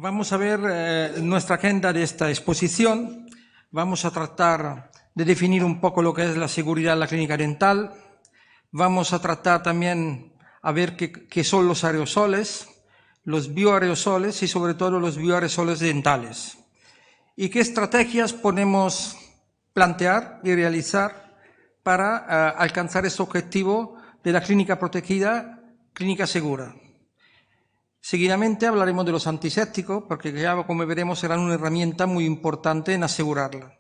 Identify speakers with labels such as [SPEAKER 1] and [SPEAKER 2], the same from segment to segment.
[SPEAKER 1] Vamos a ver nuestra agenda de esta exposición. Vamos a tratar de definir un poco lo que es la seguridad en la clínica dental. Vamos a tratar también a ver qué son los aerosoles, los bioaerosoles y sobre todo los bioaerosoles dentales. Y qué estrategias podemos plantear y realizar para alcanzar este objetivo de la clínica protegida, clínica segura. Seguidamente hablaremos de los antisépticos, porque ya como veremos serán una herramienta muy importante en asegurarla.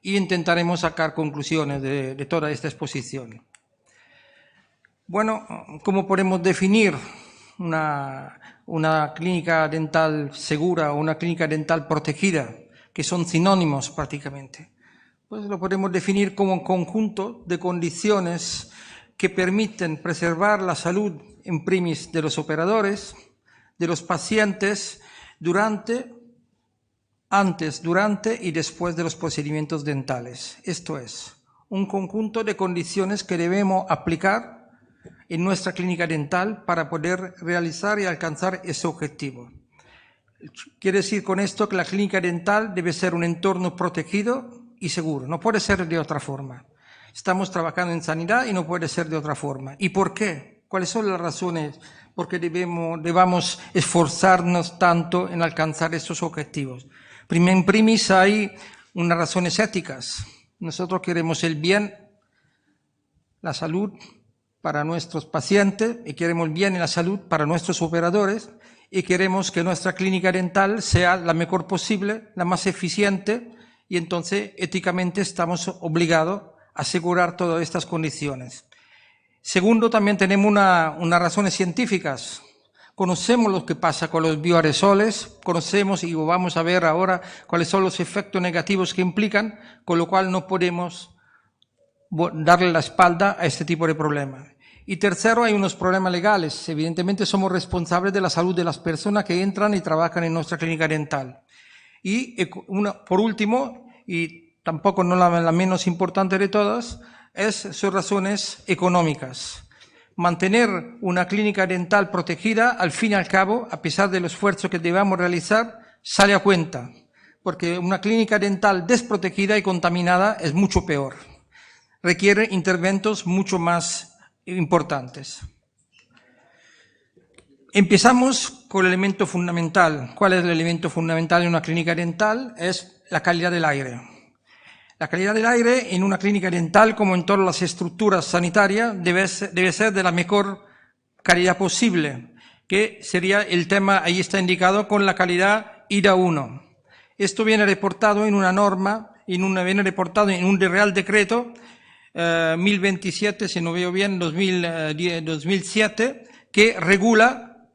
[SPEAKER 1] Y intentaremos sacar conclusiones de toda esta exposición. Bueno, ¿cómo podemos definir una clínica dental segura o una clínica dental protegida? Que son sinónimos prácticamente. Pues lo podemos definir como un conjunto de condiciones que permiten preservar la salud en primis de los operadores, de los pacientes antes, durante y después de los procedimientos dentales. Esto es, un conjunto de condiciones que debemos aplicar en nuestra clínica dental para poder realizar y alcanzar ese objetivo. Quiere decir con esto que la clínica dental debe ser un entorno protegido y seguro. No puede ser de otra forma. Estamos trabajando en sanidad y no puede ser de otra forma. ¿Y por qué? ¿Cuáles son las razones por qué debamos esforzarnos tanto en alcanzar estos objetivos? En primis hay unas razones éticas. Nosotros queremos el bien, la salud para nuestros pacientes y queremos el bien y la salud para nuestros operadores y queremos que nuestra clínica dental sea la mejor posible, la más eficiente y entonces éticamente estamos obligados a asegurar todas estas condiciones. Segundo, también tenemos unas razones científicas. Conocemos lo que pasa con los bioaerosoles, conocemos y vamos a ver ahora cuáles son los efectos negativos que implican, con lo cual no podemos darle la espalda a este tipo de problemas. Y tercero, hay unos problemas legales. Evidentemente somos responsables de la salud de las personas que entran y trabajan en nuestra clínica dental. Y por último, y tampoco no la menos importante de todas, son razones económicas. Mantener una clínica dental protegida, al fin y al cabo, a pesar del esfuerzo que debamos realizar, sale a cuenta. Porque una clínica dental desprotegida y contaminada es mucho peor. Requiere interventos mucho más importantes. Empezamos con el elemento fundamental. ¿Cuál es el elemento fundamental en una clínica dental? Es la calidad del aire. La calidad del aire en una clínica dental, como en todas las estructuras sanitarias, debe ser de la mejor calidad posible, que sería el tema, ahí está indicado, con la calidad IDA 1. Esto viene reportado en una norma, viene reportado en un Real Decreto 1027, si no veo bien, 2007, que regula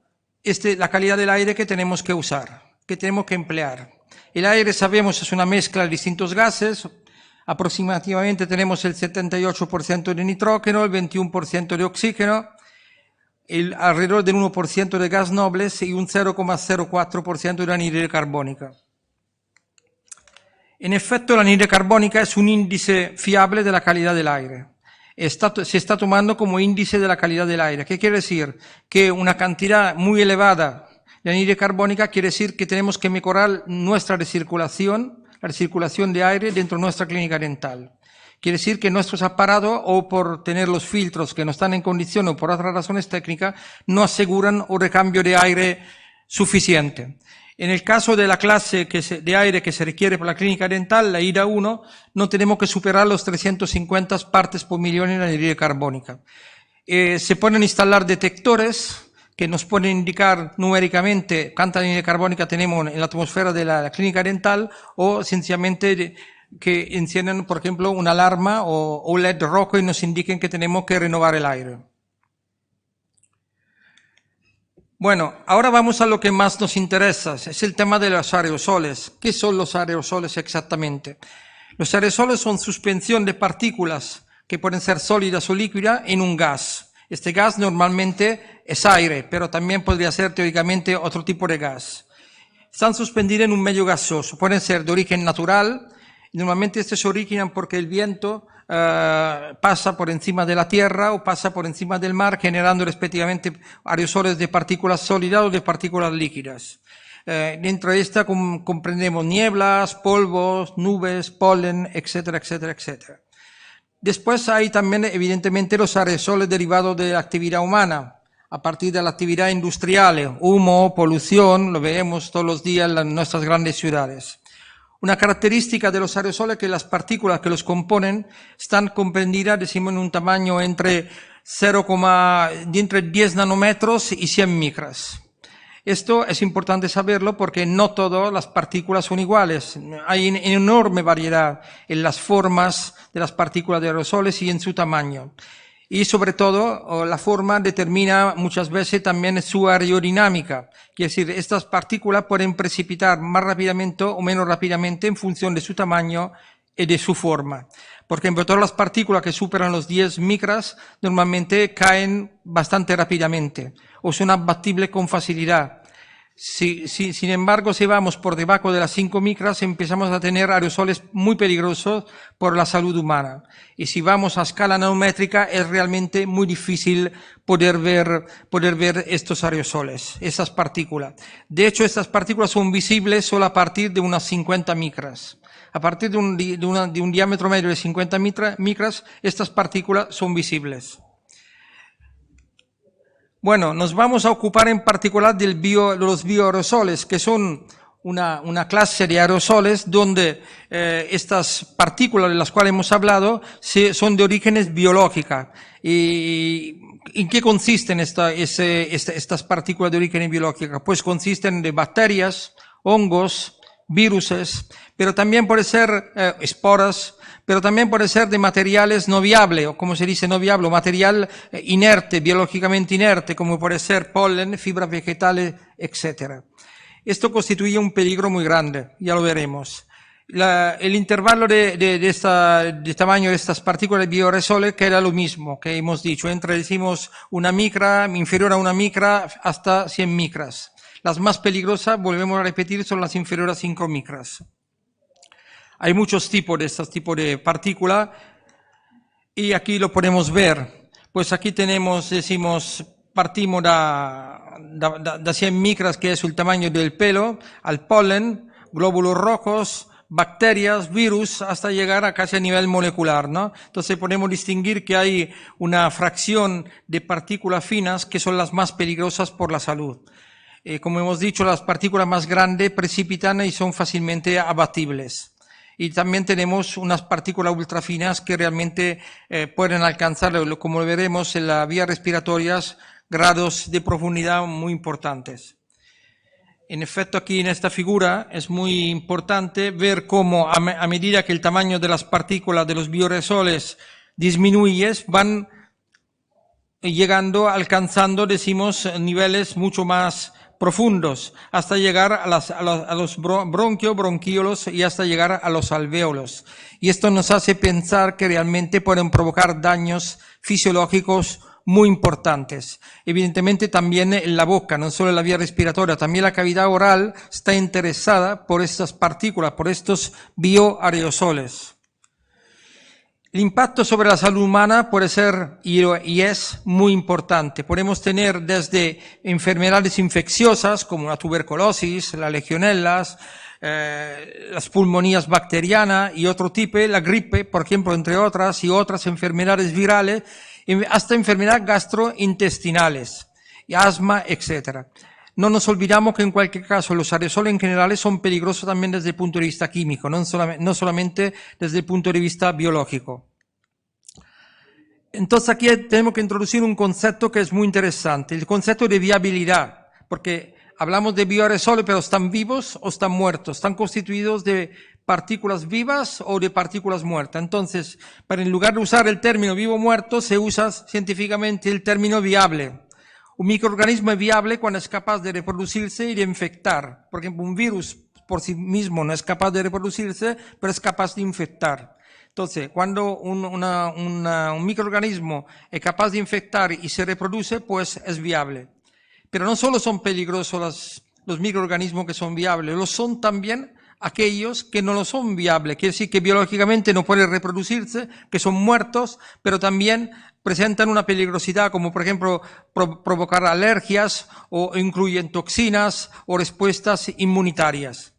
[SPEAKER 1] la calidad del aire que tenemos que usar, que tenemos que emplear. El aire, sabemos, es una mezcla de distintos gases. Aproximadamente tenemos el 78% de nitrógeno, el 21% de oxígeno, alrededor del 1% de gas nobles y un 0,04% de anhídrido carbónica. En efecto, la anhídrido carbónica es un índice fiable de la calidad del aire. Se está tomando como índice de la calidad del aire. ¿Qué quiere decir? Que una cantidad muy elevada de anhídrido carbónica quiere decir que tenemos que mejorar nuestra recirculación, la recirculación de aire dentro de nuestra clínica dental. Quiere decir que nuestros aparatos, o por tener los filtros que no están en condición o por otras razones técnicas, no aseguran un recambio de aire suficiente. En el caso de la clase de aire que se requiere para la clínica dental, la IDA 1, no tenemos que superar los 350 partes por millón en anhídrido carbónica. Se pueden instalar detectores que nos pueden indicar numéricamente cuánta anhídrido carbónica tenemos en la atmósfera de la clínica dental o sencillamente que encienden, por ejemplo, una alarma o LED rojo y nos indiquen que tenemos que renovar el aire. Bueno, ahora vamos a lo que más nos interesa, es el tema de los aerosoles. ¿Qué son los aerosoles exactamente? Los aerosoles son suspensión de partículas que pueden ser sólidas o líquidas en un gas. Este gas normalmente es aire, pero también podría ser teóricamente otro tipo de gas. Están suspendidas en un medio gaseoso, pueden ser de origen natural, normalmente estos se originan porque el viento pasa por encima de la tierra o pasa por encima del mar, generando respectivamente aerosoles de partículas sólidas o de partículas líquidas. Dentro de esta comprendemos nieblas, polvos, nubes, polen, etcétera, etcétera, etcétera. Después hay también, evidentemente, los aerosoles derivados de la actividad humana, a partir de la actividad industrial, humo, polución, lo vemos todos los días en nuestras grandes ciudades. Una característica de los aerosoles es que las partículas que los componen están comprendidas, decimos, en un tamaño entre 10 nanómetros y 100 micras. Esto es importante saberlo porque no todas las partículas son iguales. Hay una enorme variedad en las formas de las partículas de aerosoles y en su tamaño. Y sobre todo, la forma determina muchas veces también su aerodinámica. Quiere decir, estas partículas pueden precipitar más rápidamente o menos rápidamente en función de su tamaño y de su forma. Por ejemplo, todas las partículas que superan los 10 micras normalmente caen bastante rápidamente o son abatibles con facilidad. Sin embargo, si vamos por debajo de las 5 micras, empezamos a tener aerosoles muy peligrosos por la salud humana. Y si vamos a escala nanométrica, es realmente muy difícil poder ver estos aerosoles, esas partículas. De hecho, estas partículas son visibles solo a partir de unas 50 micras. A partir de un diámetro medio de 50 micras, estas partículas son visibles. Bueno, nos vamos a ocupar en particular de los bioaerosoles, que son una clase de aerosoles donde estas partículas de las cuales hemos hablado son de orígenes biológicos. ¿Y en qué consisten estas partículas de origen biológico? Pues consisten de bacterias, hongos, viruses, pero también puede ser esporas, pero también puede ser de materiales no viables, o como se dice no viable, material inerte, biológicamente inerte, como puede ser polen, fibras vegetales, etc. Esto constituye un peligro muy grande, ya lo veremos. El intervalo de tamaño de estas partículas de bioaerosoles queda lo mismo que hemos dicho, decimos una micra, inferior a una micra, hasta 100 micras. Las más peligrosas, volvemos a repetir, son las inferiores a 5 micras. Hay muchos tipos de estos tipos de partículas y aquí lo podemos ver. Pues aquí tenemos, partimos de 100 micras, que es el tamaño del pelo, al polen, glóbulos rojos, bacterias, virus, hasta llegar a casi a nivel molecular, ¿no? Entonces podemos distinguir que hay una fracción de partículas finas que son las más peligrosas por la salud. Como hemos dicho, las partículas más grandes precipitan y son fácilmente abatibles. Y también tenemos unas partículas ultrafinas que realmente pueden alcanzar, como veremos en las vías respiratorias, grados de profundidad muy importantes. En efecto, aquí en esta figura es muy importante ver cómo a medida que el tamaño de las partículas de los bioaerosoles disminuye, van alcanzando, niveles mucho más profundos, hasta llegar a los bronquiolos y hasta llegar a los alvéolos. Y esto nos hace pensar que realmente pueden provocar daños fisiológicos muy importantes. Evidentemente también en la boca, no solo en la vía respiratoria, también la cavidad oral está interesada por estas partículas, por estos bioaerosoles. El impacto sobre la salud humana puede ser y es muy importante. Podemos tener desde enfermedades infecciosas como la tuberculosis, las legionelas, las pulmonías bacterianas y otro tipo, la gripe, por ejemplo, entre otras, y otras enfermedades virales, hasta enfermedades gastrointestinales, y asma, etc. No nos olvidamos que en cualquier caso los aerosoles en general son peligrosos también desde el punto de vista químico, no solamente desde el punto de vista biológico. Entonces aquí tenemos que introducir un concepto que es muy interesante, el concepto de viabilidad, porque hablamos de bioaerosoles, pero ¿están vivos o están muertos? ¿Están constituidos de partículas vivas o de partículas muertas? Entonces, en lugar de usar el término vivo o muerto, se usa científicamente el término viable. Un microorganismo es viable cuando es capaz de reproducirse y de infectar. Por ejemplo, un virus por sí mismo no es capaz de reproducirse, pero es capaz de infectar. Entonces, cuando un microorganismo es capaz de infectar y se reproduce, pues es viable. Pero no solo son peligrosos los microorganismos que son viables, lo son también aquellos que no lo son viables, quiere decir que biológicamente no pueden reproducirse, que son muertos, pero también presentan una peligrosidad, como por ejemplo provocar alergias o incluyen toxinas o respuestas inmunitarias.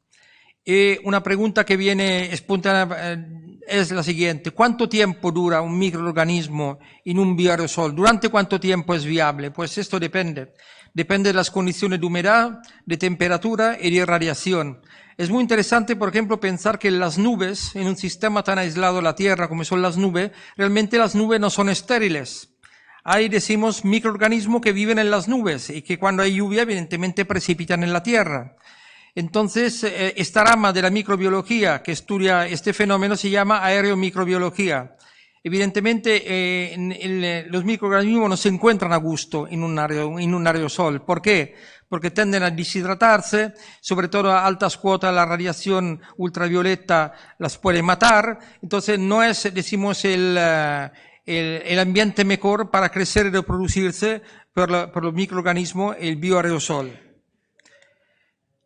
[SPEAKER 1] Una pregunta que viene espontánea es la siguiente: ¿cuánto tiempo dura un microorganismo en un bioaerosol? ¿Durante cuánto tiempo es viable? Pues esto depende. Depende de las condiciones de humedad, de temperatura y de radiación. Es muy interesante, por ejemplo, pensar que las nubes, en un sistema tan aislado de la Tierra como son las nubes, realmente las nubes no son estériles. Hay, decimos, microorganismos que viven en las nubes y que cuando hay lluvia, evidentemente, precipitan en la Tierra. Entonces, esta rama de la microbiología que estudia este fenómeno se llama aeromicrobiología. Evidentemente, los microorganismos no se encuentran a gusto en un aerosol. ¿Por qué? Porque tienden a deshidratarse, sobre todo a altas cuotas la radiación ultravioleta las puede matar. Entonces, no es, decimos, el ambiente mejor para crecer y reproducirse por los microorganismos, el bioaerosol.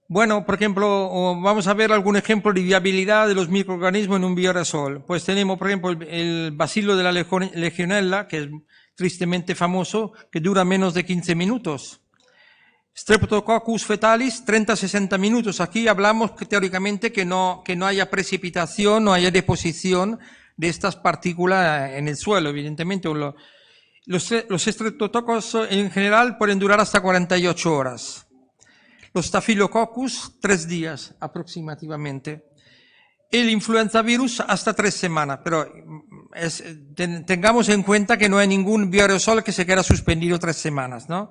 [SPEAKER 1] Bueno, por ejemplo, vamos a ver algún ejemplo de viabilidad de los microorganismos en un bioaerosol. Pues tenemos, por ejemplo, el bacilo de la legionella, que es tristemente famoso, que dura menos de 15 minutos. Streptococcus fetalis, 30-60 minutos. Aquí hablamos que teóricamente que no haya precipitación, no haya deposición de estas partículas en el suelo, evidentemente. Los Streptococcus en general pueden durar hasta 48 horas. Los Staphylococcus, 3 días aproximadamente. El influenza virus hasta 3 semanas, pero tengamos en cuenta que no hay ningún bioaerosol que se queda suspendido 3 semanas, ¿no?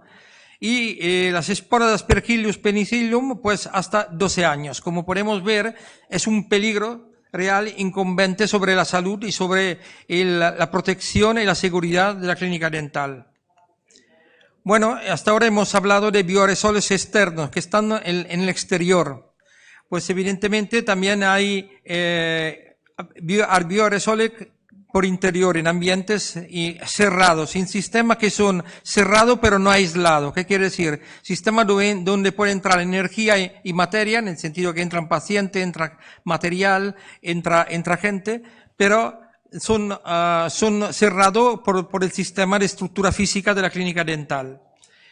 [SPEAKER 1] Y las esporas de Aspergillus penicillium, pues hasta 12 años. Como podemos ver, es un peligro real incumbente sobre la salud y sobre la protección y la seguridad de la clínica dental. Bueno, hasta ahora hemos hablado de bioaerosoles externos que están en el exterior. Pues evidentemente también hay bioaerosoles por interior, en ambientes cerrados, en sistemas que son cerrados pero no aislados. ¿Qué quiere decir? Sistemas donde puede entrar energía y materia, en el sentido que entran pacientes, entra material, entra gente, pero son cerrados por el sistema de estructura física de la clínica dental.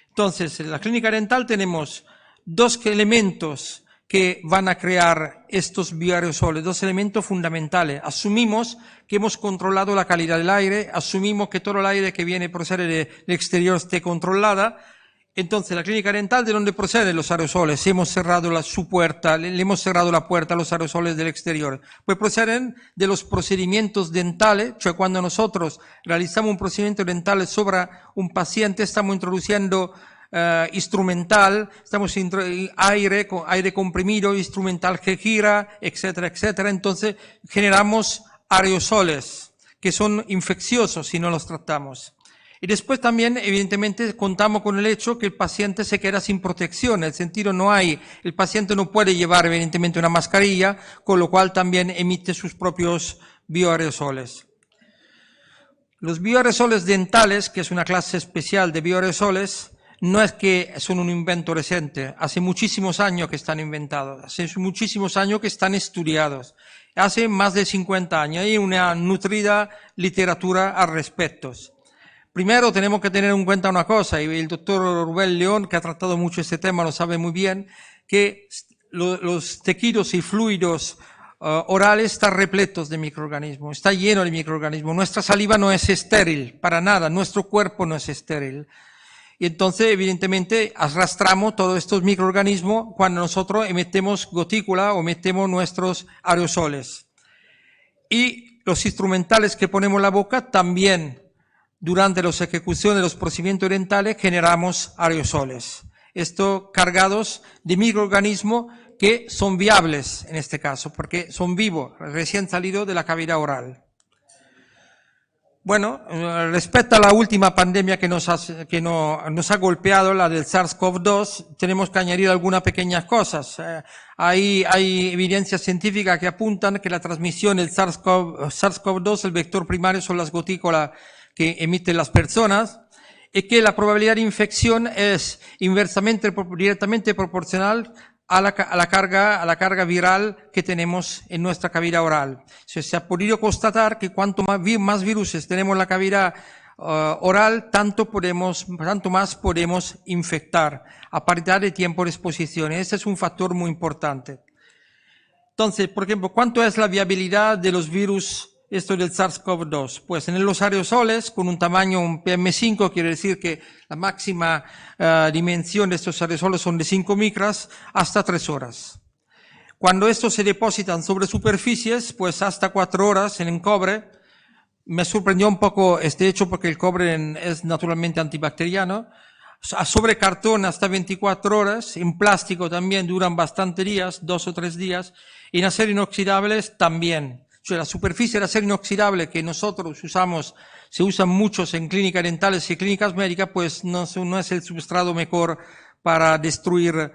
[SPEAKER 1] Entonces, en la clínica dental tenemos 2 elementos que van a crear estos bioaerosoles, 2 elementos fundamentales. Asumimos que hemos controlado la calidad del aire, asumimos que todo el aire que viene procede del exterior esté controlada. Entonces, la clínica dental, ¿de dónde proceden los aerosoles? Hemos cerrado su puerta, le hemos cerrado la puerta a los aerosoles del exterior. Pues proceden de los procedimientos dentales, cioè cuando nosotros realizamos un procedimiento dental sobre un paciente, estamos introduciendo instrumental, estamos aire comprimido, instrumental que gira, etcétera, etcétera. Entonces, generamos aerosoles que son infecciosos si no los tratamos. Y después también, evidentemente, contamos con el hecho que el paciente se queda sin protección, en el sentido el paciente no puede llevar evidentemente una mascarilla, con lo cual también emite sus propios bioaerosoles. Los bioaerosoles dentales, que es una clase especial de bioaerosoles, no es que son un invento reciente, hace muchísimos años que están inventados, hace muchísimos años que están estudiados, hace más de 50 años, hay una nutrida literatura al respecto. Primero tenemos que tener en cuenta una cosa, y el doctor Rubén León, que ha tratado mucho este tema, lo sabe muy bien, que los tejidos y fluidos orales están repletos de microorganismos, está lleno de microorganismos. Nuestra saliva no es estéril, para nada, nuestro cuerpo no es estéril. Y entonces, evidentemente, arrastramos todos estos microorganismos cuando nosotros emetemos gotícula o metemos nuestros aerosoles. Y los instrumentales que ponemos en la boca también. Durante las ejecuciones de los procedimientos dentales generamos aerosoles. Esto cargados de microorganismos que son viables en este caso, porque son vivos, recién salidos de la cavidad oral. Bueno, respecto a la última pandemia que nos ha golpeado, la del SARS-CoV-2, tenemos que añadir algunas pequeñas cosas. Hay evidencias científicas que apuntan que la transmisión del SARS-CoV-2, el vector primario, son las gotículas que emiten las personas, y que la probabilidad de infección es directamente proporcional a la carga viral que tenemos en nuestra cavidad oral. Se ha podido constatar que cuanto más virus tenemos en la cavidad oral, tanto más podemos infectar a paridad de tiempo de exposición. Ese es un factor muy importante. Entonces, por ejemplo, ¿cuánto es la viabilidad de los virus esto del SARS-CoV-2? Pues en los aerosoles, con un tamaño, un PM5, quiere decir que la máxima dimensión de estos aerosoles son de 5 micras, hasta 3 horas. Cuando estos se depositan sobre superficies, pues hasta 4 horas en cobre. Me sorprendió un poco este hecho porque el cobre es naturalmente antibacteriano. Sobre cartón hasta 24 horas, en plástico también duran bastante días, 2 o 3 días, y en acero inoxidables también. O sea, la superficie de acero inoxidable que nosotros usamos, se usan muchos en clínicas dentales y clínicas médicas, pues no es el substrato mejor para destruir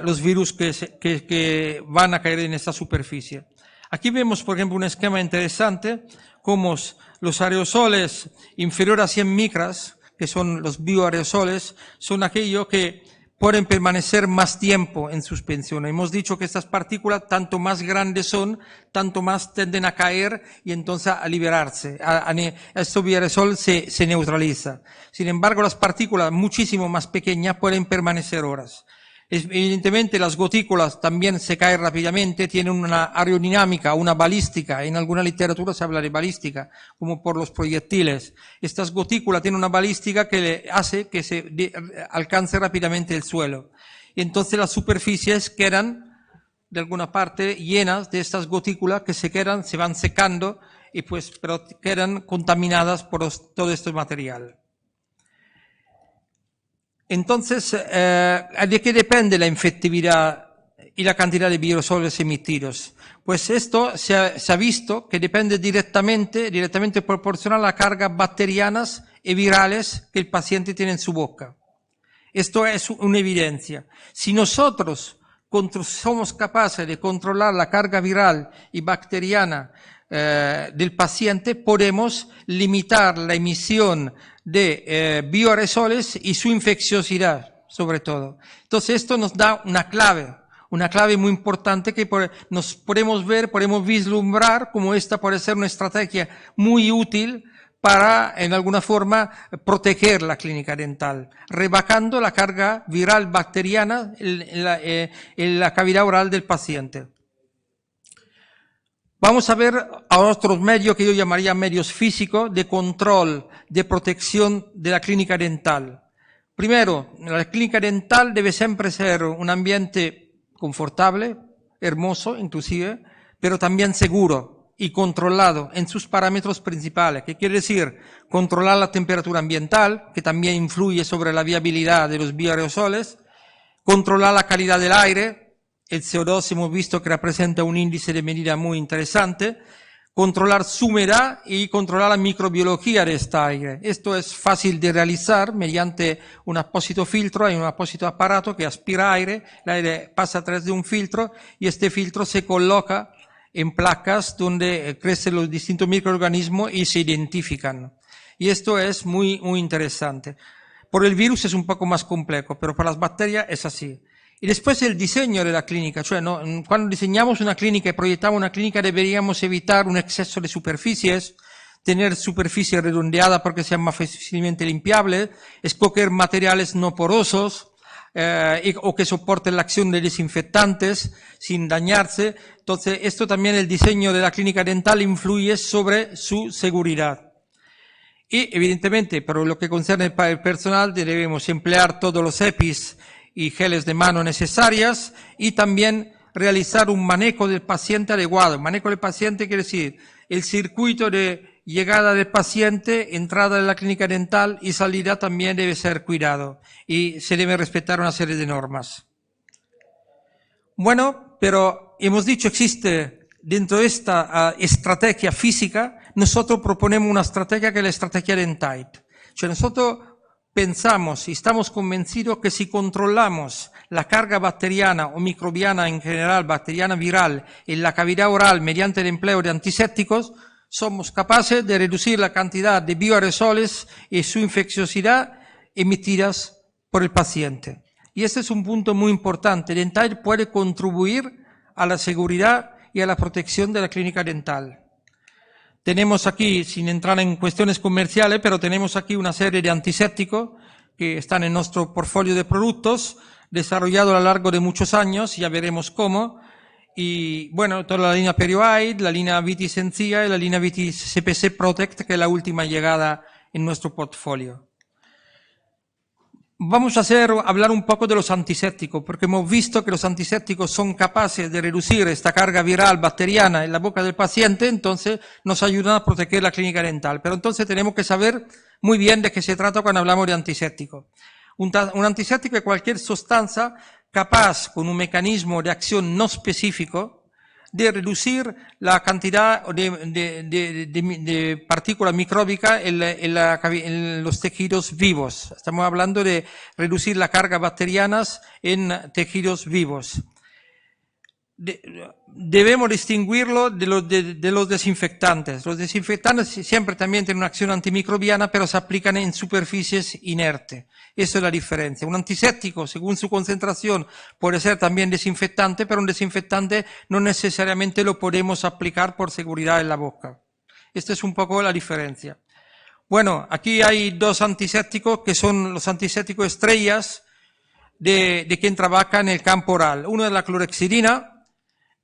[SPEAKER 1] los virus que van a caer en esta superficie. Aquí vemos, por ejemplo, un esquema interesante, como los aerosoles inferiores a 100 micras, que son los bioaerosoles, son aquellos que pueden permanecer más tiempo en suspensión. Hemos dicho que estas partículas, tanto más grandes son, tanto más tienden a caer y entonces a liberarse. Este bioaerosol se neutraliza. Sin embargo, las partículas muchísimo más pequeñas pueden permanecer horas. Evidentemente, las gotículas también se caen rápidamente, tienen una aerodinámica, una balística. En alguna literatura se habla de balística, como por los proyectiles. Estas gotículas tienen una balística que hace que se alcance rápidamente el suelo. Y entonces las superficies quedan, de alguna parte, llenas de estas gotículas que se van secando y pero quedan contaminadas por todo este material. Entonces, ¿de qué depende la infectividad y la cantidad de bioaerosoles emitidos? Pues esto se ha visto que depende directamente proporcional a las cargas bacterianas y virales que el paciente tiene en su boca. Esto es una evidencia. Si nosotros somos capaces de controlar la carga viral y bacteriana del paciente, podemos limitar la emisión de bioaerosoles y su infecciosidad, sobre todo. Entonces, esto nos da una clave muy importante que nos podemos vislumbrar como esta puede ser una estrategia muy útil para, en alguna forma, proteger la clínica dental, rebajando la carga viral bacteriana en la cavidad oral del paciente. Vamos a ver a otros medios que yo llamaría medios físicos de control, de protección de la clínica dental. Primero, la clínica dental debe siempre ser un ambiente confortable, hermoso inclusive, pero también seguro y controlado en sus parámetros principales. ¿Qué quiere decir? Controlar la temperatura ambiental, que también influye sobre la viabilidad de los bioaerosoles, controlar la calidad del aire. El CO2 hemos visto que representa un índice de medida muy interesante. Controlar su humedad y controlar la microbiología de este aire. Esto es fácil de realizar mediante un apósito filtro. Hay un apósito aparato que aspira aire, el aire pasa a través de un filtro y este filtro se coloca en placas donde crecen los distintos microorganismos y se identifican. Y esto es muy interesante. Por el virus es un poco más complejo, pero para las bacterias es así. Y después el diseño de la clínica, cuando diseñamos una clínica y proyectamos una clínica deberíamos evitar un exceso de superficies, tener superficie redondeada porque sean más fácilmente limpiables, escoger materiales no porosos o que soporten la acción de desinfectantes sin dañarse. Entonces, esto también el diseño de la clínica dental influye sobre su seguridad. Y evidentemente, por lo que concierne para el personal, debemos emplear todos los EPIs y geles de mano necesarias y también realizar un manejo del paciente adecuado. Manejo del paciente quiere decir el circuito de llegada del paciente, entrada de la clínica dental y salida también debe ser cuidado y se debe respetar una serie de normas. Bueno, pero hemos dicho existe dentro de esta estrategia física, nosotros proponemos una estrategia que es la estrategia Dentite. Nosotros pensamos y estamos convencidos que si controlamos la carga bacteriana o microbiana en general, bacteriana viral, en la cavidad oral mediante el empleo de antisépticos, somos capaces de reducir la cantidad de bioaerosoles y su infecciosidad emitidas por el paciente. Y este es un punto muy importante. Dental puede contribuir a la seguridad y a la protección de la clínica dental. Tenemos aquí, sin entrar en cuestiones comerciales, pero tenemos aquí una serie de antisépticos que están en nuestro portfolio de productos, desarrollado a lo largo de muchos años, ya veremos cómo. Y bueno, toda la línea PerioAid, la línea Vitis Sencilla y la línea Vitis CPC Protect, que es la última llegada en nuestro portfolio. Vamos a hablar un poco de los antisépticos, porque hemos visto que los antisépticos son capaces de reducir esta carga viral bacteriana en la boca del paciente, entonces nos ayudan a proteger la clínica dental. Pero entonces tenemos que saber muy bien de qué se trata cuando hablamos de antisépticos. Un antiséptico es cualquier sustancia capaz, con un mecanismo de acción no específico, de reducir la cantidad de partículas micróbicas en los tejidos vivos. Estamos hablando de reducir la carga bacteriana en tejidos vivos. Debemos distinguirlo de los desinfectantes. Los desinfectantes siempre también tienen una acción antimicrobiana, pero se aplican en superficies inertes. Esa es la diferencia. Un antiséptico, según su concentración, puede ser también desinfectante, pero un desinfectante no necesariamente lo podemos aplicar por seguridad en la boca. Esta es un poco la diferencia. Bueno, aquí hay dos antisépticos que son los antisépticos estrellas de quien trabaja en el campo oral. Uno es la clorhexidina,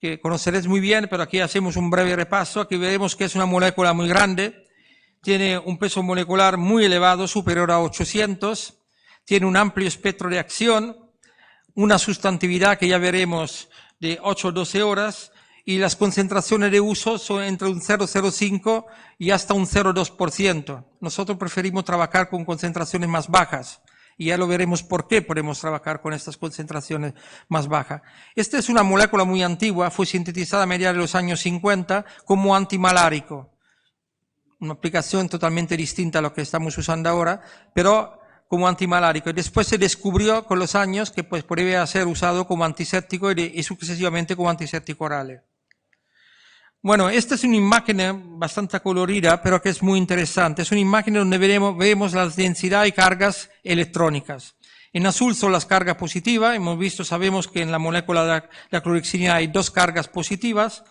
[SPEAKER 1] que conoceréis muy bien, pero aquí hacemos un breve repaso. Aquí vemos que es una molécula muy grande, tiene un peso molecular muy elevado, superior a 800, tiene un amplio espectro de acción, una sustantividad que ya veremos de 8 o 12 horas, y las concentraciones de uso son entre un 0,05 y hasta un 0,2%. Nosotros preferimos trabajar con concentraciones más bajas. Y ya lo veremos por qué podemos trabajar con estas concentraciones más bajas. Esta es una molécula muy antigua, fue sintetizada a mediados de los años 50 como antimalárico. Una aplicación totalmente distinta a lo que estamos usando ahora, pero como antimalárico. Y después se descubrió con los años que pues podría ser usado como antiséptico y sucesivamente como antiséptico oral. Bueno, esta es una imagen bastante colorida, pero que es muy interesante. Es una imagen donde vemos las densidades y cargas electrónicas. En azul son las cargas positivas. Sabemos que en la molécula de la clorhexidina hay dos cargas positivas.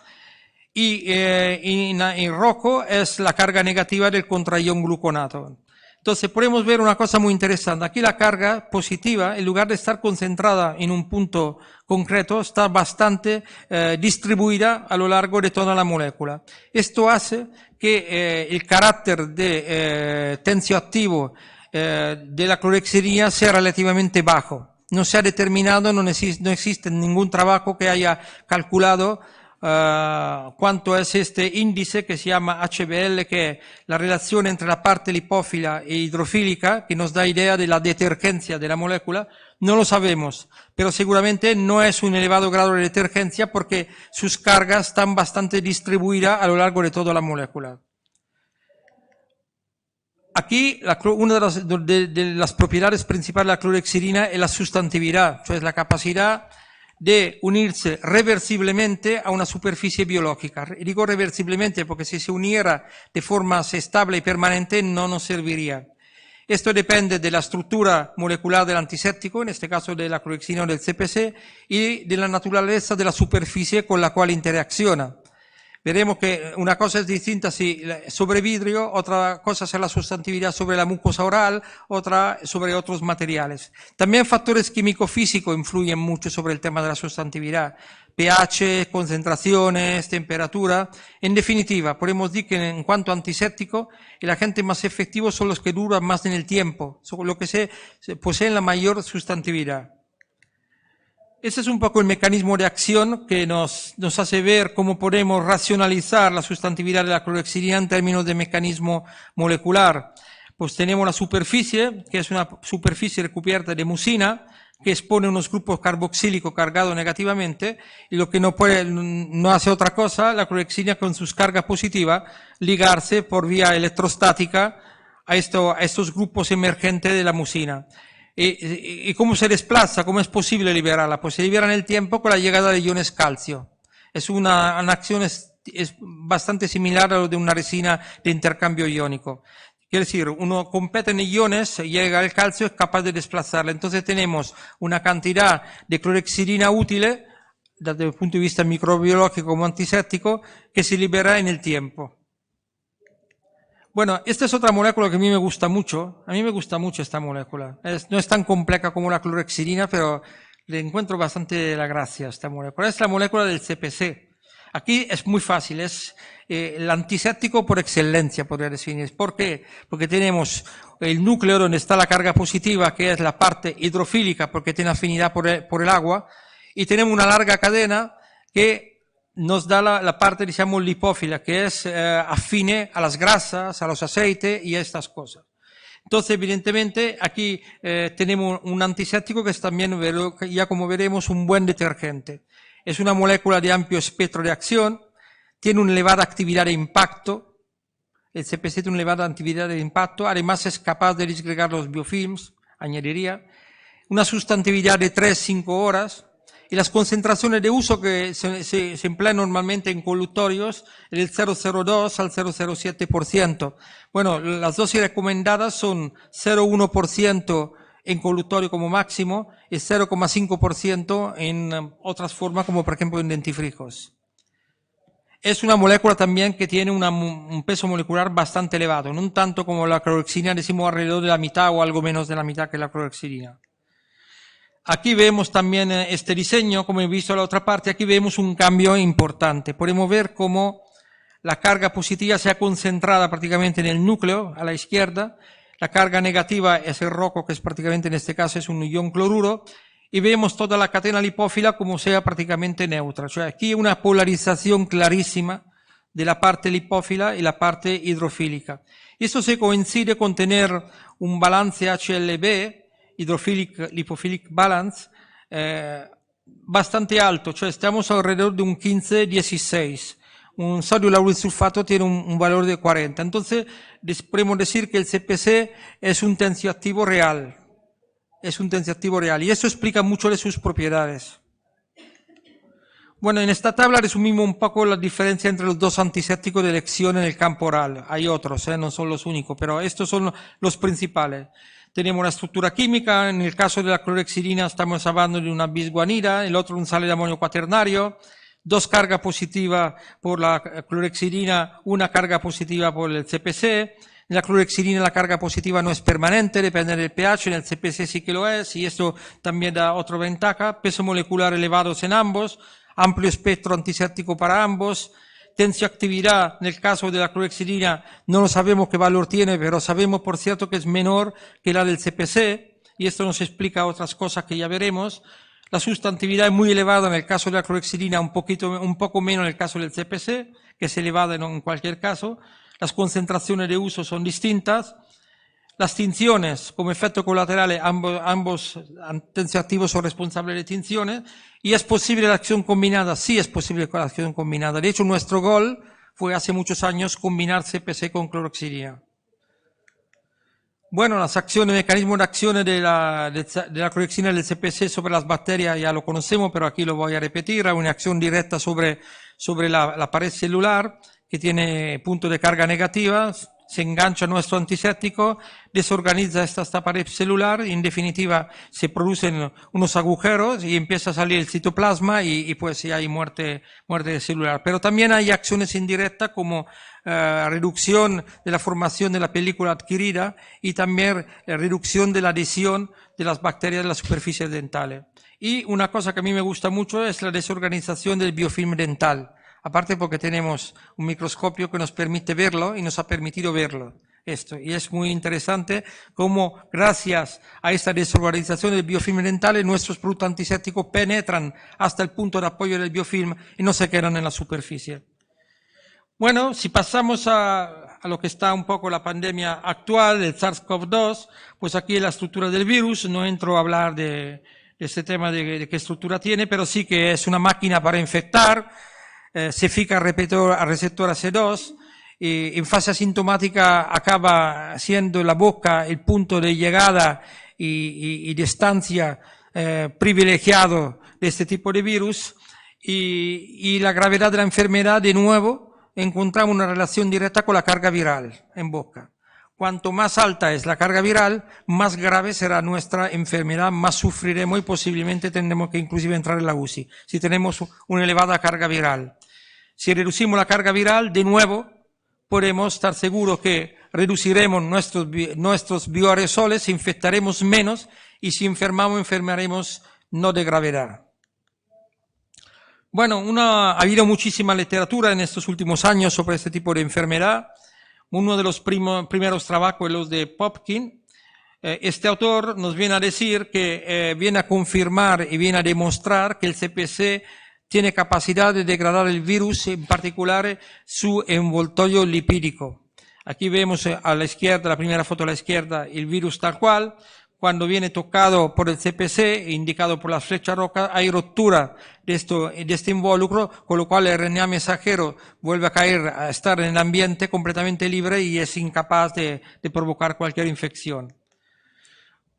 [SPEAKER 1] Y en rojo es la carga negativa del contraion gluconato. Entonces podemos ver una cosa muy interesante. Aquí la carga positiva, en lugar de estar concentrada en un punto concreto, está bastante distribuida a lo largo de toda la molécula. Esto hace que el carácter de tensioactivo de la clorhexidina sea relativamente bajo. No se ha determinado, no existe ningún trabajo que haya calculado cuánto es este índice que se llama HBL, que es la relación entre la parte lipófila e hidrofílica, que nos da idea de la detergencia de la molécula. No lo sabemos, pero seguramente no es un elevado grado de detergencia porque sus cargas están bastante distribuidas a lo largo de toda la molécula. Aquí, una de las propiedades principales de la clorhexidina es la sustantividad, es la capacidad de unirse reversiblemente a una superficie biológica. Y digo reversiblemente porque si se uniera de forma estable y permanente no nos serviría. Esto depende de la estructura molecular del antiséptico, en este caso de la clorhexidina o del CPC, y de la naturaleza de la superficie con la cual interacciona. Veremos que una cosa es distinta si sobre vidrio, otra cosa es la sustantividad sobre la mucosa oral, otra sobre otros materiales. También factores químico-físicos influyen mucho sobre el tema de la sustantividad. pH, concentraciones, temperatura. En definitiva, podemos decir que en cuanto a antiséptico, el agente más efectivo son los que duran más en el tiempo, son los que poseen la mayor sustantividad. Ese es un poco el mecanismo de acción que nos hace ver cómo podemos racionalizar la sustantividad de la clorhexidina en términos de mecanismo molecular. Pues tenemos la superficie, que es una superficie recubierta de mucina, que expone unos grupos carboxílicos cargados negativamente, y lo que no hace otra cosa, la clorhexidina con sus cargas positivas, ligarse por vía electrostática a estos grupos emergentes de la mucina. ¿Y cómo se desplaza? ¿Cómo es posible liberarla? Pues se libera en el tiempo con la llegada de iones calcio. Es una acción es bastante similar a lo de una resina de intercambio iónico, Quiere decir, uno compete en iones, llega al calcio, es capaz de desplazarla. Entonces tenemos una cantidad de clorhexidina útil, desde el punto de vista microbiológico como antiséptico, que se libera en el tiempo. Bueno, esta es otra molécula que a mí me gusta mucho. A mí me gusta mucho esta molécula. No es tan compleja como la clorhexidina, pero le encuentro bastante la gracia a esta molécula. Es la molécula del CPC. Aquí es muy fácil, es el antiséptico por excelencia, podría definir. ¿Por qué? Porque tenemos el núcleo donde está la carga positiva, que es la parte hidrofílica, porque tiene afinidad por el agua, y tenemos una larga cadena que nos da la parte, digamos, lipófila, que es afine a las grasas, a los aceites y a estas cosas. Entonces, evidentemente, aquí tenemos un antiséptico que es también, ya como veremos, un buen detergente. Es una molécula de amplio espectro de acción, tiene una elevada actividad de impacto, el CPC tiene una elevada actividad de impacto, además es capaz de disgregar los biofilms, añadiría, una sustantividad de 3-5 horas, y las concentraciones de uso que se emplean normalmente en colutorios, del 0,02 al 0,07%. Bueno, las dosis recomendadas son 0,1% en colutorio como máximo y 0,5% en otras formas como por ejemplo en dentifrijos. Es una molécula también que tiene un peso molecular bastante elevado, no tanto como la clorhexidina, decimos alrededor de la mitad o algo menos de la mitad que la clorhexidina. Aquí vemos también este diseño, como he visto en la otra parte, aquí vemos un cambio importante. Podemos ver cómo la carga positiva se ha concentrada prácticamente en el núcleo, a la izquierda. La carga negativa es el rojo, que es prácticamente en este caso es un ion cloruro. Y vemos toda la cadena lipófila como sea prácticamente neutra. O sea, aquí hay una polarización clarísima de la parte lipófila y la parte hidrofílica. Y eso se coincide con tener un balance HLB, hydrophilic lipophilic balance, bastante alto, cioè estamos alrededor de un 15-16. Un sodio lauryl sulfato tiene un valor de 40. Entonces, podemos decir que el CPC es un tensioactivo real. Es un tensioactivo real. Y eso explica mucho de sus propiedades. Bueno, en esta tabla resumimos un poco la diferencia entre los dos antisépticos de elección en el campo oral. Hay otros, no son los únicos, pero estos son los principales. Tenemos una estructura química, en el caso de la clorhexidina estamos hablando de una bisguanida, el otro un sale de amonio cuaternario, dos cargas positivas por la clorhexidina, una carga positiva por el CPC. En la clorhexidina la carga positiva no es permanente, depende del pH, en el CPC sí que lo es, y esto también da otra ventaja. Peso molecular elevados en ambos, amplio espectro antiséptico para ambos. Tensioactividad, en el caso de la clorhexidina, no lo sabemos qué valor tiene, pero sabemos, por cierto, que es menor que la del CPC, y esto nos explica otras cosas que ya veremos. La sustantividad es muy elevada en el caso de la clorhexidina, un poco menos en el caso del CPC, que es elevada en cualquier caso. Las concentraciones de uso son distintas. Las tinciones, como efecto colateral, ambos tensioactivos son responsables de tinciones. ¿Y es posible la acción combinada? Sí, es posible la acción combinada. De hecho, nuestro gol fue hace muchos años combinar CPC con clorhexidina. Bueno, las acciones, mecanismos de acción de la clorhexidina y del CPC sobre las bacterias ya lo conocemos, pero aquí lo voy a repetir. Hay una acción directa sobre la pared celular que tiene punto de carga negativa. Se engancha nuestro antiséptico, desorganiza esta pared celular y en definitiva se producen unos agujeros y empieza a salir el citoplasma y pues ya hay muerte celular. Pero también hay acciones indirectas como reducción de la formación de la película adquirida y también reducción de la adhesión de las bacterias de las superficies dentales. Y una cosa que a mí me gusta mucho es la desorganización del biofilm dental. Aparte porque tenemos un microscopio que nos permite verlo y nos ha permitido verlo. Esto. Y es muy interesante cómo gracias a esta desorganización del biofilm dental nuestros productos antisépticos penetran hasta el punto de apoyo del biofilm y no se quedan en la superficie. Bueno, si pasamos a lo que está un poco la pandemia actual, el SARS-CoV-2, pues aquí la estructura del virus, no entro a hablar de este tema de qué estructura tiene, pero sí que es una máquina para infectar. Se fija al receptor AC2 y en fase asintomática acaba siendo la boca el punto de llegada y de estancia privilegiado de este tipo de virus y la gravedad de la enfermedad de nuevo encontramos una relación directa con la carga viral en boca. Cuanto más alta es la carga viral, más grave será nuestra enfermedad, más sufriremos y posiblemente tendremos que inclusive entrar en la UCI, si tenemos una elevada carga viral. Si reducimos la carga viral, de nuevo, podemos estar seguros que reduciremos nuestros bioaerosoles, infectaremos menos y si enfermaremos no de gravedad. Bueno, ha habido muchísima literatura en estos últimos años sobre este tipo de enfermedad. Uno de los primeros trabajos es los de Popkin. Este autor nos viene a decir que viene a confirmar y viene a demostrar que el CPC tiene capacidad de degradar el virus, en particular su envoltorio lipídico. Aquí vemos a la izquierda, la primera foto a la izquierda, el virus tal cual. Cuando viene tocado por el CPC, indicado por la flecha roja, hay ruptura de este involucro, con lo cual el RNA mensajero vuelve a caer, a estar en el ambiente completamente libre y es incapaz de provocar cualquier infección.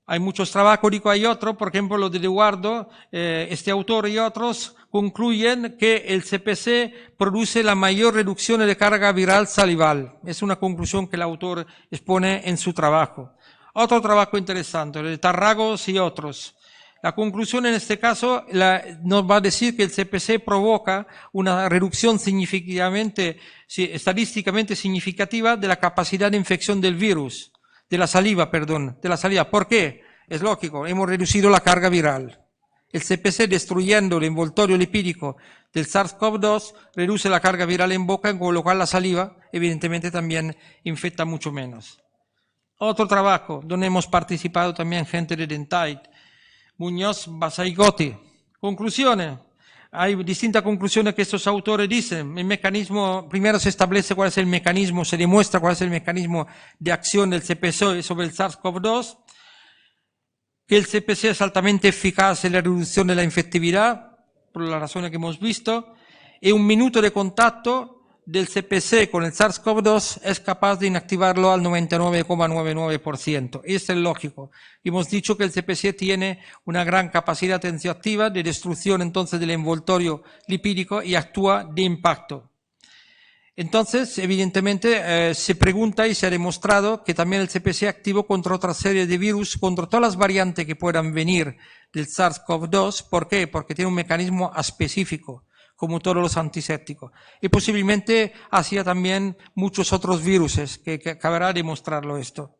[SPEAKER 1] Hay muchos trabajos, hay otro, por ejemplo, lo de Eduardo, este autor y otros concluyen que el CPC produce la mayor reducción de carga viral salival. Es una conclusión que el autor expone en su trabajo. Otro trabajo interesante, el de Tarragos y otros. La conclusión en este caso nos va a decir que el CPC provoca una reducción estadísticamente significativa de la capacidad de infección del virus, de la saliva. ¿Por qué? Es lógico, hemos reducido la carga viral. El CPC, destruyendo el envoltorio lipídico del SARS-CoV-2, reduce la carga viral en boca, con lo cual la saliva, evidentemente, también infecta mucho menos. Otro trabajo donde hemos participado también gente de Dentaid, Muñoz, Basaigotti. Conclusiones. Hay distintas conclusiones que estos autores dicen. El mecanismo, primero se establece cuál es el mecanismo, se demuestra cuál es el mecanismo de acción del CPC sobre el SARS-CoV-2, que el CPC es altamente eficaz en la reducción de la infectividad, por las razones que hemos visto, y un minuto de contacto del CPC con el SARS-CoV-2 es capaz de inactivarlo al 99,99%. Esto es lógico. Hemos dicho que el CPC tiene una gran capacidad tensioactiva de destrucción entonces del envoltorio lipídico y actúa de impacto. Entonces, evidentemente, se pregunta y se ha demostrado que también el CPC es activo contra otra serie de virus, contra todas las variantes que puedan venir del SARS-CoV-2. ¿Por qué? Porque tiene un mecanismo específico, como todos los antisépticos. Y posiblemente hacia también muchos otros virus, que acabará de demostrarlo esto.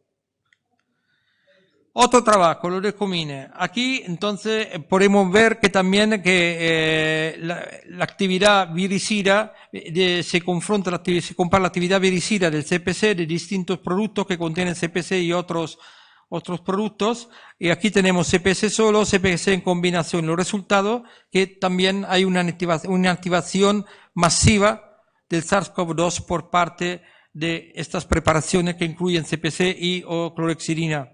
[SPEAKER 1] Otro trabajo, lo de Comine. Aquí, entonces, podemos ver que también la actividad viricida, se compara la actividad viricida del CPC de distintos productos que contienen CPC y otros productos, y aquí tenemos CPC solo, CPC en combinación. Los resultados, que también hay una activación masiva del SARS-CoV-2 por parte de estas preparaciones que incluyen CPC y o clorhexidina.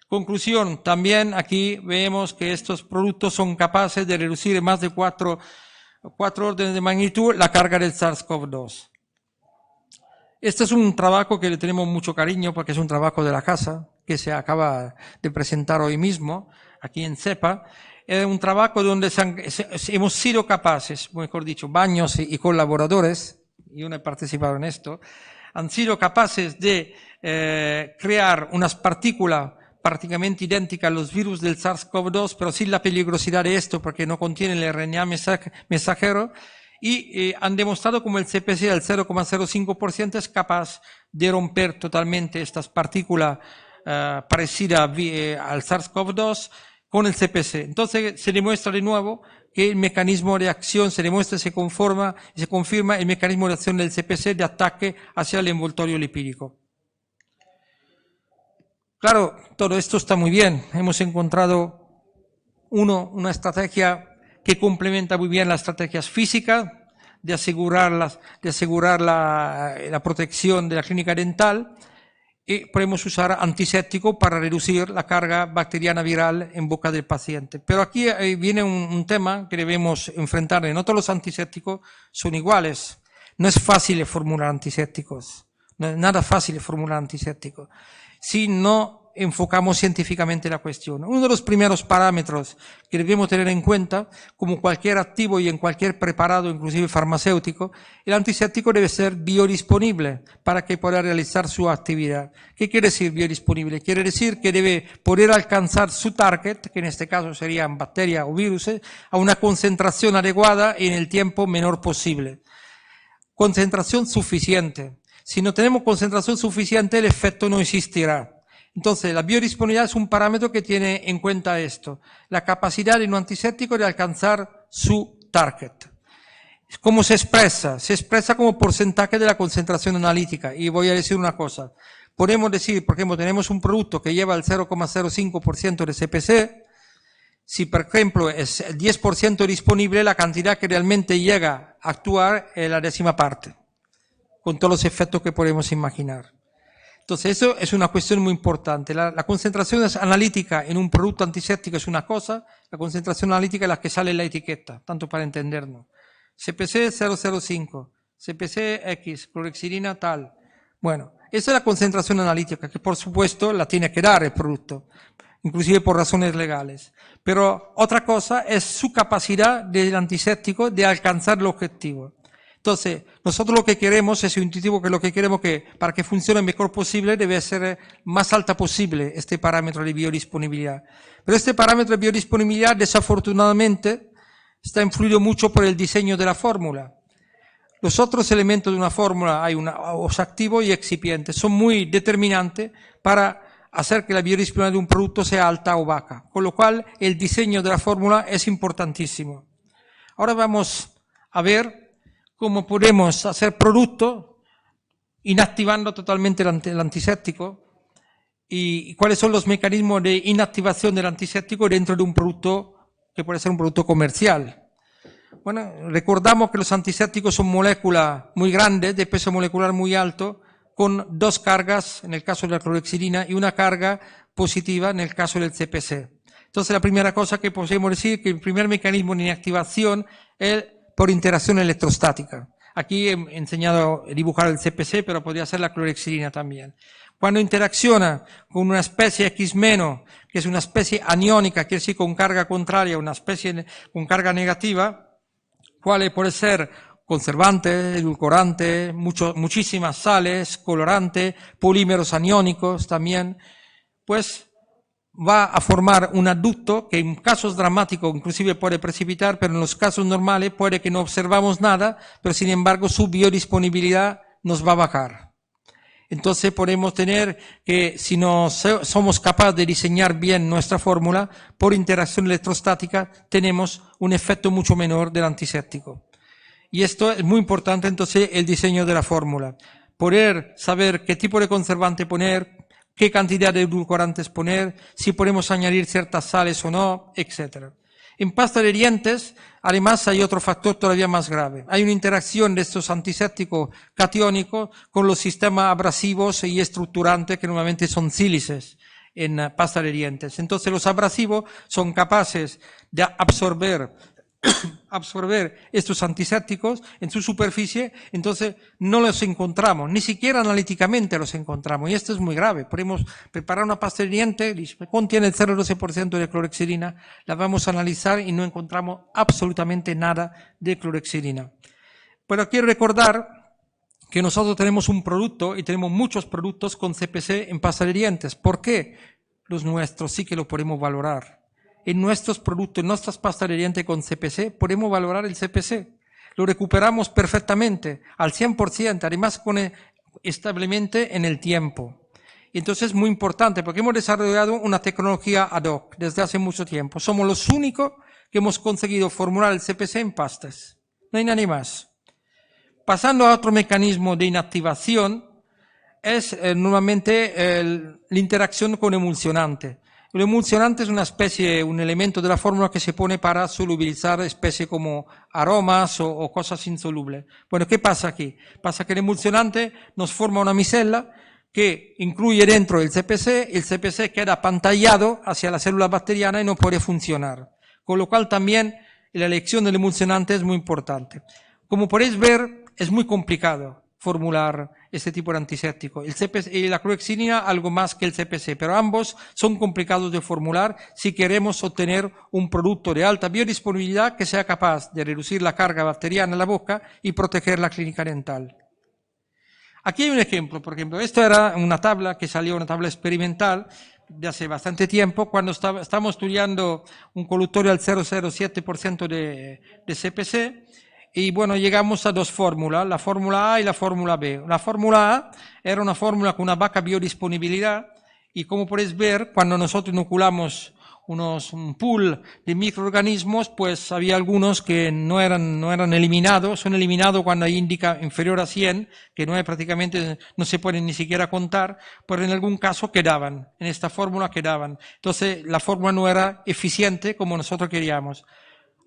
[SPEAKER 1] Conclusión, también aquí vemos que estos productos son capaces de reducir en más de 4 órdenes de magnitud la carga del SARS-CoV-2. Este es un trabajo que le tenemos mucho cariño porque es un trabajo de la casa que se acaba de presentar hoy mismo aquí en CEPA. Es un trabajo donde hemos sido capaces, mejor dicho, Baños y colaboradores, yo no he participado en esto, han sido capaces de crear unas partículas prácticamente idénticas a los virus del SARS-CoV-2, pero sin la peligrosidad de esto porque no contienen el RNA mensajero. Y han demostrado como el CPC al 0,05% es capaz de romper totalmente estas partículas parecidas al SARS-CoV-2 con el CPC. Entonces se demuestra de nuevo que el mecanismo de acción se confirma el mecanismo de acción del CPC de ataque hacia el envoltorio lipídico. Claro, todo esto está muy bien. Hemos encontrado una estrategia que complementa muy bien las estrategias físicas de asegurar la protección de la clínica dental, y podemos usar antiséptico para reducir la carga bacteriana viral en boca del paciente. Pero aquí viene un tema que debemos enfrentar. No todos los antisépticos son iguales. No es fácil formular antisépticos. No es nada fácil formular antisépticos. Si no enfocamos científicamente la cuestión. Uno de los primeros parámetros que debemos tener en cuenta, como cualquier activo y en cualquier preparado, inclusive farmacéutico, el antiséptico debe ser biodisponible para que pueda realizar su actividad. ¿Qué quiere decir biodisponible? Quiere decir que debe poder alcanzar su target, que en este caso serían bacterias o virus, a una concentración adecuada en el tiempo menor posible. Concentración suficiente. Si no tenemos concentración suficiente, el efecto no existirá. Entonces, la biodisponibilidad es un parámetro que tiene en cuenta esto, la capacidad de un antiséptico de alcanzar su target. ¿Cómo se expresa? Se expresa como porcentaje de la concentración analítica. Y voy a decir una cosa. Podemos decir, por ejemplo, tenemos un producto que lleva el 0,05% de CPC. Si, por ejemplo, es el 10% disponible, la cantidad que realmente llega a actuar es la décima parte, con todos los efectos que podemos imaginar. Entonces, eso es una cuestión muy importante. La concentración analítica en un producto antiséptico es una cosa, la concentración analítica es la que sale en la etiqueta, tanto para entendernos. CPC 0,05, CPC X, clorhexidina tal. Bueno, esa es la concentración analítica, que por supuesto la tiene que dar el producto, inclusive por razones legales. Pero otra cosa es su capacidad del antiséptico de alcanzar el objetivo. Entonces, nosotros lo que queremos es intuitivo, que lo que queremos que para que funcione mejor posible debe ser más alta posible este parámetro de biodisponibilidad. Pero este parámetro de biodisponibilidad, desafortunadamente, está influido mucho por el diseño de la fórmula. Los otros elementos de una fórmula, hay os activo y excipiente, son muy determinantes para hacer que la biodisponibilidad de un producto sea alta o baja. Con lo cual, el diseño de la fórmula es importantísimo. Ahora vamos a ver cómo podemos hacer producto inactivando totalmente el antiséptico y cuáles son los mecanismos de inactivación del antiséptico dentro de un producto que puede ser un producto comercial. Bueno, recordamos que los antisépticos son moléculas muy grandes, de peso molecular muy alto, con dos cargas en el caso de la clorhexidina y una carga positiva en el caso del CPC. Entonces, la primera cosa que podemos decir es que el primer mecanismo de inactivación es por interacción electrostática. Aquí he enseñado a dibujar el CPC, pero podría ser la clorhexidina también. Cuando interacciona con una especie X-, que es una especie aniónica, quiere decir con carga contraria, una especie con carga negativa, cuál puede ser conservante, edulcorante, muchísimas sales, colorante, polímeros aniónicos también, pues va a formar un adducto que en casos dramáticos inclusive puede precipitar, pero en los casos normales puede que no observamos nada, pero sin embargo su biodisponibilidad nos va a bajar. Entonces podemos tener que, si no somos capaces de diseñar bien nuestra fórmula, por interacción electrostática tenemos un efecto mucho menor del antiséptico. Y esto es muy importante entonces el diseño de la fórmula. Poder saber qué tipo de conservante poner, qué cantidad de edulcorantes poner, si podemos añadir ciertas sales o no, etc. En pasta de dientes, además, hay otro factor todavía más grave. Hay una interacción de estos antisépticos catiónicos con los sistemas abrasivos y estructurantes que normalmente son sílices en pasta de dientes. Entonces, los abrasivos son capaces de absorber estos antisépticos en su superficie, entonces no los encontramos, ni siquiera analíticamente los encontramos, y esto es muy grave. Podemos preparar una pasta de diente, contiene el 0,12% de clorhexidina, la vamos a analizar y no encontramos absolutamente nada de clorhexidina. Pero quiero recordar que nosotros tenemos un producto y tenemos muchos productos con CPC en pasta de dientes. ¿Por qué? Los nuestros sí que lo podemos valorar. En nuestros productos, en nuestras pastas de dientes con CPC, podemos valorar el CPC. Lo recuperamos perfectamente, al 100%, además establemente en el tiempo. Y entonces es muy importante, porque hemos desarrollado una tecnología ad hoc desde hace mucho tiempo. Somos los únicos que hemos conseguido formular el CPC en pastas. No hay nadie más. Pasando a otro mecanismo de inactivación, es normalmente la interacción con emulsionante. El emulsionante es una especie, un elemento de la fórmula que se pone para solubilizar especies como aromas o cosas insolubles. Bueno, ¿qué pasa aquí? Pasa que el emulsionante nos forma una micela que incluye dentro el CPC queda apantallado hacia la célula bacteriana y no puede funcionar. Con lo cual también la elección del emulsionante es muy importante. Como podéis ver, es muy complicado formular este tipo de antiséptico. El CPC y la clorhexidina algo más que el CPC, pero ambos son complicados de formular si queremos obtener un producto de alta biodisponibilidad que sea capaz de reducir la carga bacteriana en la boca y proteger la clínica dental. Aquí hay un ejemplo, por ejemplo, esto era una tabla que salió, una tabla experimental de hace bastante tiempo, cuando estábamos estudiando un colutorio al 0,07% de CPC, y bueno, llegamos a dos fórmulas, la fórmula A y la fórmula B. La fórmula A era una fórmula con una baja biodisponibilidad, y como podéis ver, cuando nosotros inoculamos un pool de microorganismos, pues había algunos que no eran eliminados, son eliminados cuando hay indica inferior a 100, que prácticamente no se pueden ni siquiera contar, pero en algún caso quedaban, en esta fórmula quedaban. Entonces la fórmula no era eficiente como nosotros queríamos.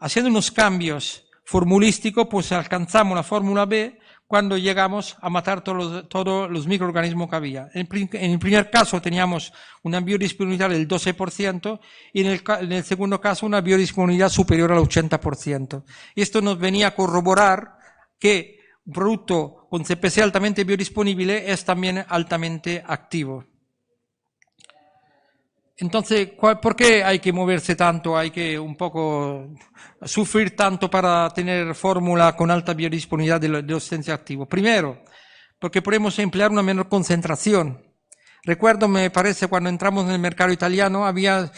[SPEAKER 1] Haciendo unos cambios formulísticos, pues alcanzamos la fórmula B cuando llegamos a matar todos los microorganismos que había. En el primer caso teníamos una biodisponibilidad del 12% y en el segundo caso una biodisponibilidad superior al 80%. Y esto nos venía a corroborar que un producto con CPC altamente biodisponible es también altamente activo. Entonces, ¿por qué hay que moverse tanto? Hay que un poco sufrir tanto para tener fórmula con alta biodisponibilidad de los sustancias activos. Primero, porque podemos emplear una menor concentración. Recuerdo, me parece, cuando entramos en el mercado italiano, había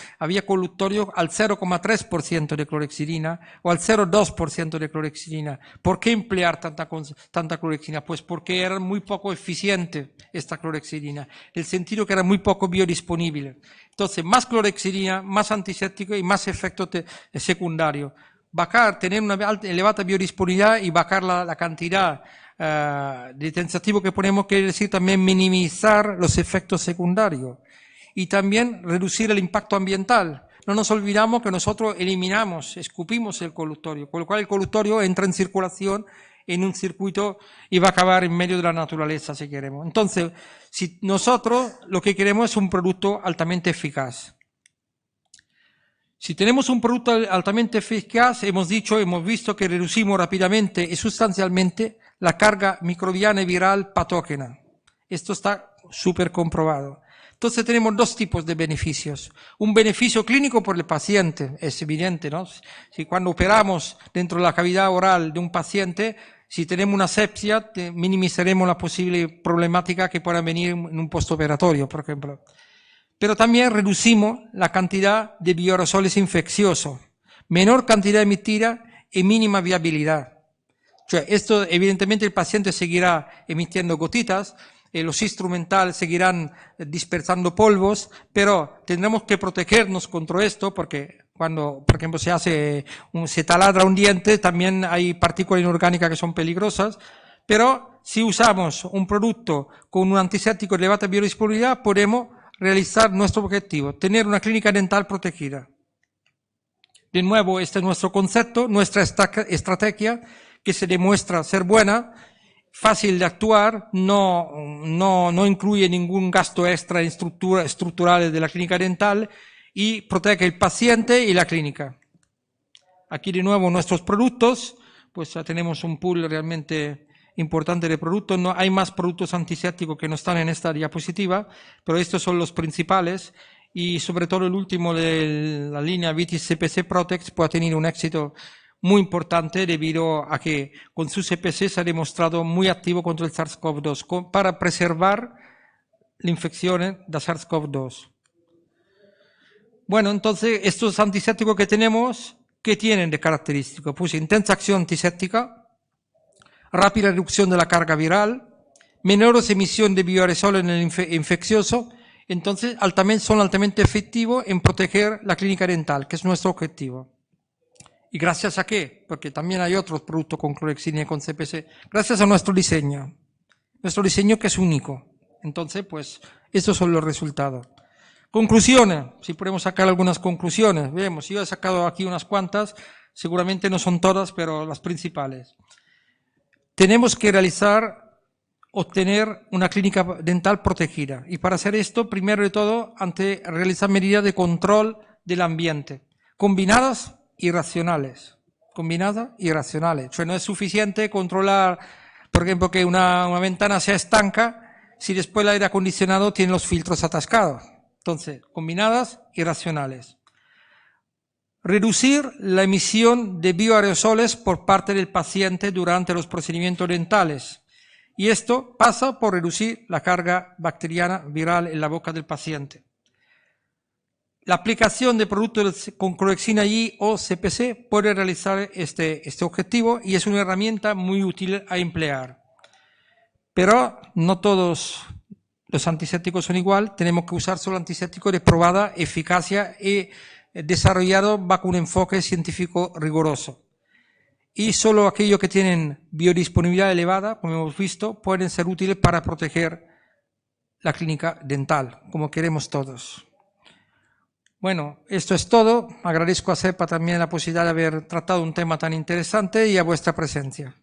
[SPEAKER 1] colutorio al 0,3% de clorhexidina o al 0,2% de clorhexidina. ¿Por qué emplear tanta clorhexidina? Pues porque era muy poco eficiente esta clorhexidina, en el sentido que era muy poco biodisponible. Entonces, más clorhexidina, más antiséptico y más efecto secundario. Tener una elevada biodisponibilidad y bajar la cantidad de tensiativo que ponemos, quiere decir también minimizar los efectos secundarios y también reducir el impacto ambiental. No nos olvidamos que nosotros escupimos el colutorio, con lo cual el colutorio entra en circulación en un circuito y va a acabar en medio de la naturaleza, si queremos. Entonces, si nosotros lo que queremos es un producto altamente eficaz. Si tenemos un producto altamente eficaz, hemos visto que reducimos rápidamente y sustancialmente la carga microbiana y viral patógena. Esto está súper comprobado. Entonces tenemos dos tipos de beneficios. Un beneficio clínico por el paciente, es evidente, ¿no? Si cuando operamos dentro de la cavidad oral de un paciente, si tenemos una asepsia, minimizaremos la posible problemática que pueda venir en un postoperatorio, por ejemplo. Pero también reducimos la cantidad de bioaerosoles infecciosos, menor cantidad emitida y mínima viabilidad. Esto, evidentemente, el paciente seguirá emitiendo gotitas, los instrumentales seguirán dispersando polvos, pero tendremos que protegernos contra esto porque cuando, por ejemplo, se taladra un diente, también hay partículas inorgánicas que son peligrosas, pero si usamos un producto con un antiséptico de elevada biodisponibilidad, podemos realizar nuestro objetivo, tener una clínica dental protegida. De nuevo, este es nuestro concepto, nuestra estrategia, que se demuestra ser buena, fácil de actuar, no incluye ningún gasto extra en estructurales de la clínica dental y protege el paciente y la clínica. Aquí de nuevo nuestros productos, pues ya tenemos un pool realmente importante de productos. No hay más productos antisépticos que no están en esta diapositiva, pero estos son los principales y sobre todo el último de la línea Vitis CPC Protex puede tener un éxito muy importante debido a que con su CPC se ha demostrado muy activo contra el SARS-CoV-2 para preservar la infección de SARS-CoV-2. Bueno, entonces estos antisépticos que tenemos, ¿qué tienen de característico? Pues intensa acción antiséptica, rápida reducción de la carga viral, menores emisión de bioaerosol en el infeccioso, entonces son altamente efectivos en proteger la clínica dental, que es nuestro objetivo. ¿Y gracias a qué? Porque también hay otros productos con clorhexidina y con CPC. Gracias a nuestro diseño que es único. Entonces, pues, estos son los resultados. Conclusiones, si podemos sacar algunas conclusiones. Vemos, yo he sacado aquí unas cuantas, seguramente no son todas, pero las principales. Tenemos que obtener una clínica dental protegida. Y para hacer esto, primero de todo, realizar medidas de control del ambiente, combinadas y racionales. No es suficiente por ejemplo, que una ventana sea estanca si después el aire acondicionado tiene los filtros atascados. Entonces, combinadas y racionales. Reducir la emisión de bioaerosoles por parte del paciente durante los procedimientos dentales. Y esto pasa por reducir la carga bacteriana viral en la boca del paciente. La aplicación de productos con clorexina Y o CPC puede realizar este objetivo y es una herramienta muy útil a emplear. Pero no todos los antisépticos son igual, tenemos que usar solo antisépticos de probada eficacia y desarrollado bajo un enfoque científico riguroso. Y solo aquellos que tienen biodisponibilidad elevada, como hemos visto, pueden ser útiles para proteger la clínica dental, como queremos todos. Bueno, esto es todo. Agradezco a CEPA también la posibilidad de haber tratado un tema tan interesante y a vuestra presencia.